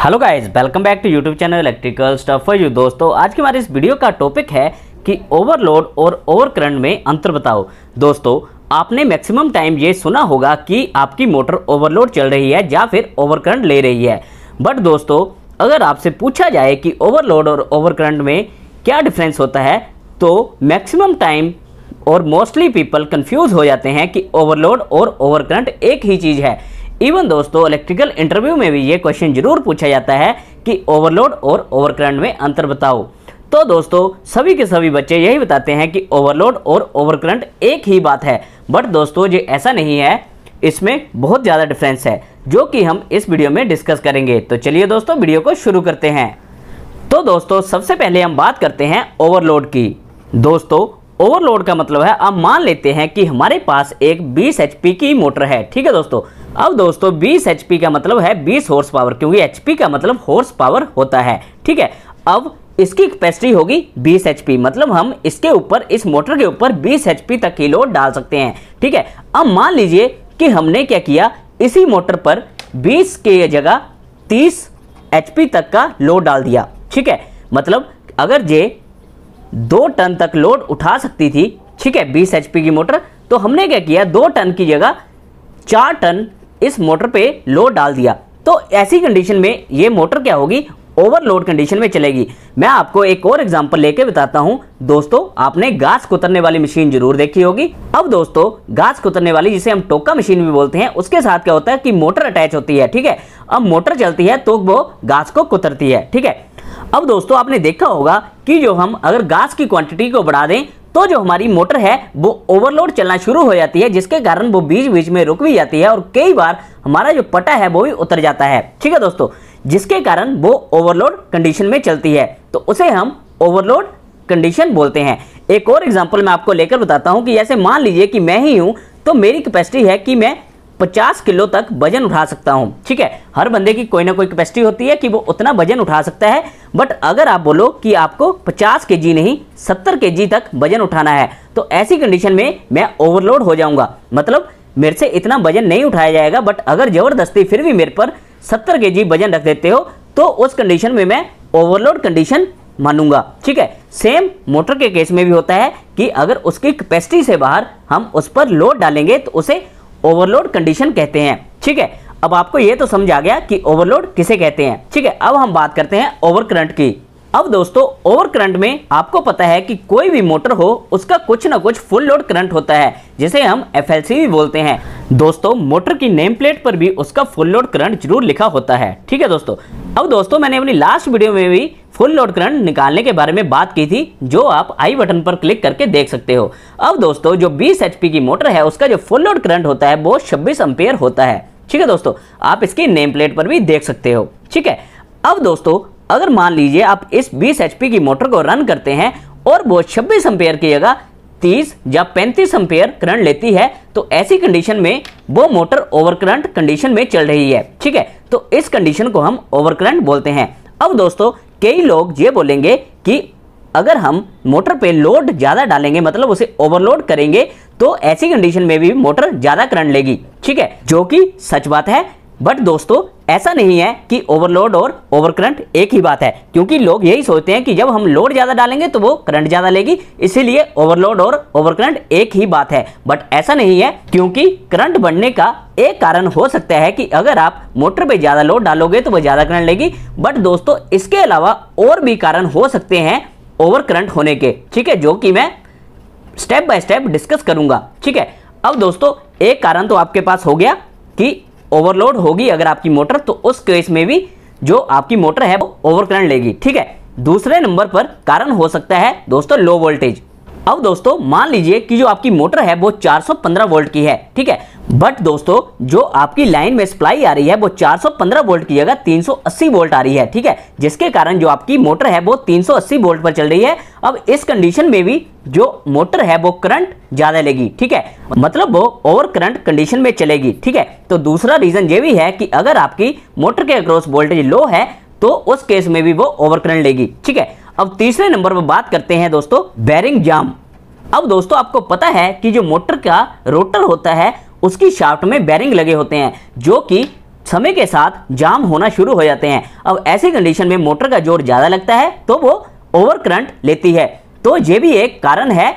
Hello guys, welcome back to YouTube channel electrical stuff for you. दोस्तों, आज के हमारे इस वीडियो का टॉपिक है कि ओवरलोड और ओवर करंट में अंतर बताओ। दोस्तों, आपने मैक्सिमम टाइम ये सुना होगा कि आपकी मोटर ओवरलोड चल रही है या फिर ओवर करंट ले रही है। बट दोस्तों, अगर आपसे पूछा जाए कि ओवरलोड और ओवर करंट में क्या डिफरेंस होता है, तो मैक्सिमम टाइम और मोस्टली पीपल कंफ्यूज हो जाते हैं कि ओवरलोड और ओवर करंट एक ही चीज़ है। इवन दोस्तों, इलेक्ट्रिकल इंटरव्यू में भी ये क्वेश्चन जरूर पूछा जाता है कि ओवरलोड और ओवर करंट में अंतर बताओ। तो दोस्तों, सभी के सभी बच्चे यही बताते हैं कि ओवरलोड और ओवर करंट एक ही बात है। बट दोस्तों, ये ऐसा नहीं है, इसमें बहुत ज़्यादा डिफरेंस है जो कि हम इस वीडियो में डिस्कस करेंगे। तो चलिए दोस्तों, वीडियो को शुरू करते हैं। तो दोस्तों, सबसे पहले हम बात करते हैं ओवरलोड की। दोस्तों, ओवरलोड का मतलब है, आप मान लेते हैं कि हमारे पास एक 20 HP की मोटर है। ठीक है दोस्तों। अब दोस्तों, 20 HP का मतलब है 20 हॉर्स पावर, क्योंकि HP का मतलब हॉर्स पावर होता है। ठीक है। अब इसकी कैपेसिटी होगी 20 HP, मतलब हम इसके ऊपर, इस मोटर के ऊपर 20 HP तक की लोड डाल सकते हैं। ठीक है। अब मान लीजिए कि हमने क्या किया, इसी मोटर पर 20 के जगह 30 HP तक का लोड डाल दिया। ठीक है। मतलब अगर ये 2 टन तक लोड उठा सकती थी, ठीक है, 20 HP की मोटर, तो हमने क्या किया, 2 टन की जगह 4 टन इस मोटर पे लोड डाल दिया। तो ऐसी कंडीशन में ये मोटर क्या होगी, ओवरलोड कंडीशन में चलेगी। मैं आपको एक और एग्जांपल लेके बताता हूं। दोस्तों, आपने घास कुतरने वाली मशीन जरूर देखी होगी। अब दोस्तों, घास कुतरने वाली, जिसे हम टोका मशीन भी बोलते हैं, उसके साथ क्या होता है कि मोटर अटैच होती है। ठीक है। अब मोटर चलती है तो वो घास को कुतरती है। ठीक है। अब दोस्तों, आपने देखा होगा कि जो हम अगर घास की क्वांटिटी को बढ़ा दें तो जो हमारी मोटर है वो ओवरलोड चलना शुरू हो जाती है, जिसके कारण वो बीच बीच में रुक भी जाती है और कई बार हमारा जो पटा है वो भी उतर जाता है। ठीक है दोस्तों, जिसके कारण वो ओवरलोड कंडीशन में चलती है, तो उसे हम ओवरलोड कंडीशन बोलते हैं। एक और एग्जांपल मैं आपको लेकर बताता हूं कि जैसे मान लीजिए कि मैं ही हूं, तो मेरी कैपेसिटी है कि मैं 50 किलो तक वजन उठा सकता हूं। ठीक है। हर बंदे की कोई ना कोई कैपेसिटी होती है कि वो उतना वजन उठा सकता है। बट अगर आप बोलो कि आपको 50 kg नहीं 70 kg तक वजन उठाना है, तो ऐसी कंडीशन में मैं ओवरलोड हो जाऊंगा। मतलब मेरे से इतना वजन नहीं उठाया जाएगा, बट अगर जबरदस्ती फिर भी मेरे पर 70 kg वजन रख देते हो, तो उस कंडीशन में मैं ओवरलोड कंडीशन मानूंगा। ठीक है। सेम मोटर के केस में भी होता है कि अगर उसकी कैपेसिटी से बाहर हम उस पर लोड डालेंगे तो उसे ओवरलोड कंडीशन कहते हैं। ठीक है। अब आपको ये तो समझ आ गया कि ओवरलोड किसे कहते हैं। ठीक है। अब हम बात करते हैं ओवर करंट की। अब दोस्तों, ओवर करंट में आपको पता है कि कोई भी मोटर हो, उसका कुछ ना कुछ फुल लोड करंट होता है, जिसे हम FLC भी बोलते हैं। दोस्तों, मोटर की नेम प्लेट पर भी उसका फुल लोड करंट जरूर लिखा होता है। ठीक है दोस्तों। अब दोस्तों, मैंने अपनी लास्ट वीडियो में भी फुल लोड करंट निकालने के बारे में बात की थी, जो आप आई बटन पर क्लिक करके देख सकते हो। अब दोस्तों, जो 20 HP की मोटर है, उसका जो फुल लोड करंट होता है वो 26 एम्पियर होता है। ठीक है दोस्तों, आप इसकी नेम प्लेट पर भी देख सकते हो। ठीक है। अब दोस्तों, अगर मान लीजिए आप इस 20 HP की मोटर को रन करते हैं और वो 26 एम्पियर की जगह 30 या 35 एम्पियर करंट लेती है, तो ऐसी कंडीशन में वो मोटर ओवर करंट कंडीशन में चल रही है। ठीक है। तो इस कंडीशन को हम ओवर करंट बोलते हैं। अब दोस्तों, कई लोग ये बोलेंगे कि अगर हम मोटर पे लोड ज्यादा डालेंगे, मतलब उसे ओवरलोड करेंगे, तो ऐसी कंडीशन में भी मोटर ज्यादा करंट लेगी। ठीक है, जो कि सच बात है। बट दोस्तों, ऐसा नहीं है कि ओवरलोड और ओवर करंट एक ही बात है, क्योंकि लोग यही सोचते हैं कि जब हम लोड ज्यादा डालेंगे तो वो करंट ज्यादा लेगी, इसीलिए ओवरलोड और ओवर करंट एक ही बात है। बट ऐसा नहीं है, क्योंकि करंट बढ़ने का एक कारण हो सकता है कि अगर आप मोटर पे ज्यादा लोड डालोगे तो वो ज्यादा करंट लेगी। बट दोस्तों, इसके अलावा और भी कारण हो सकते हैं ओवर करंट होने के। ठीक है, जो कि मैं स्टेप बाय स्टेप डिस्कस करूंगा। ठीक है। अब दोस्तों, एक कारण तो आपके पास हो गया कि ओवरलोड होगी अगर आपकी मोटर, तो उस केस में भी जो आपकी मोटर है वो ओवर करंट लेगी। ठीक है। दूसरे नंबर पर कारण हो सकता है दोस्तों लो वोल्टेज। अब दोस्तों, मान लीजिए कि जो आपकी मोटर है वो 415 वोल्ट की है। ठीक है। बट दोस्तों, जो आपकी लाइन में सप्लाई आ रही है वो 415 वोल्ट की जगह 380 वोल्ट आ रही है। ठीक है। जिसके कारण जो आपकी मोटर है वो 380 वोल्ट पर चल रही है। अब इस कंडीशन में भी जो मोटर है वो करंट ज्यादा लेगी। ठीक है। मतलब वो ओवर करंट कंडीशन में चलेगी। ठीक है। तो दूसरा रीजन ये भी है कि अगर आपकी मोटर के अक्रॉस वोल्टेज लो है, तो उस केस में भी वो ओवर करंट लेगी। ठीक है। अब तीसरे नंबर पर बात करते हैं दोस्तों बेरिंग जाम। अब दोस्तों, आपको पता है कि जो मोटर का रोटर होता है, उसकी शाफ्ट में बेरिंग लगे होते हैं, जो कि समय के साथ जाम होना शुरू हो जाते हैं। अब ऐसी कंडीशन में मोटर का जोर ज़्यादा लगता है तो वो ओवर करंट लेती है। तो ये भी एक कारण है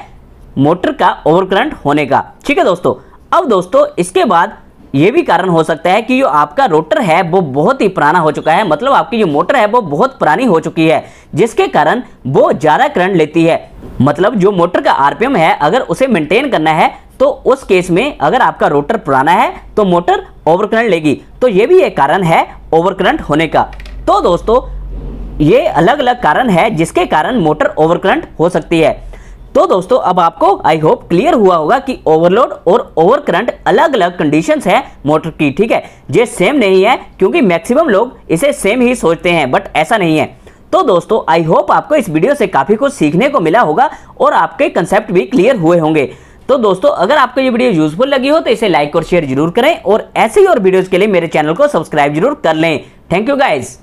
मोटर का ओवर करंट होने का। ठीक है दोस्तों। अब दोस्तों इसके बाद ये भी कारण हो सकता है कि जो आपका रोटर है वो बहुत ही पुराना हो चुका है, मतलब आपकी जो मोटर है वो बहुत पुरानी हो चुकी है, जिसके कारण वो ज़्यादा करंट लेती है। मतलब जो मोटर का आरपीएम है अगर उसे मेंटेन करना है तो उस केस में अगर आपका रोटर पुराना है तो मोटर ओवर करंट लेगी। तो ये भी एक कारण है ओवर करंट होने का। तो दोस्तों ये अलग अलग कारण है जिसके कारण मोटर ओवर करंट हो सकती है। तो दोस्तों अब आपको आई होप क्लियर हुआ होगा कि ओवरलोड और ओवर करंट अलग अलग कंडीशंस है मोटर की। ठीक है, ये सेम नहीं है क्योंकि मैक्सिमम लोग इसे सेम ही सोचते हैं, बट ऐसा नहीं है। तो दोस्तों आई होप आपको इस वीडियो से काफी कुछ सीखने को मिला होगा और आपके कंसेप्ट भी क्लियर हुए होंगे। तो दोस्तों अगर आपको ये वीडियो यूजफुल लगी हो तो इसे लाइक और शेयर जरूर करें और ऐसे ही और वीडियोस के लिए मेरे चैनल को सब्सक्राइब जरूर कर लें। Thank you guys.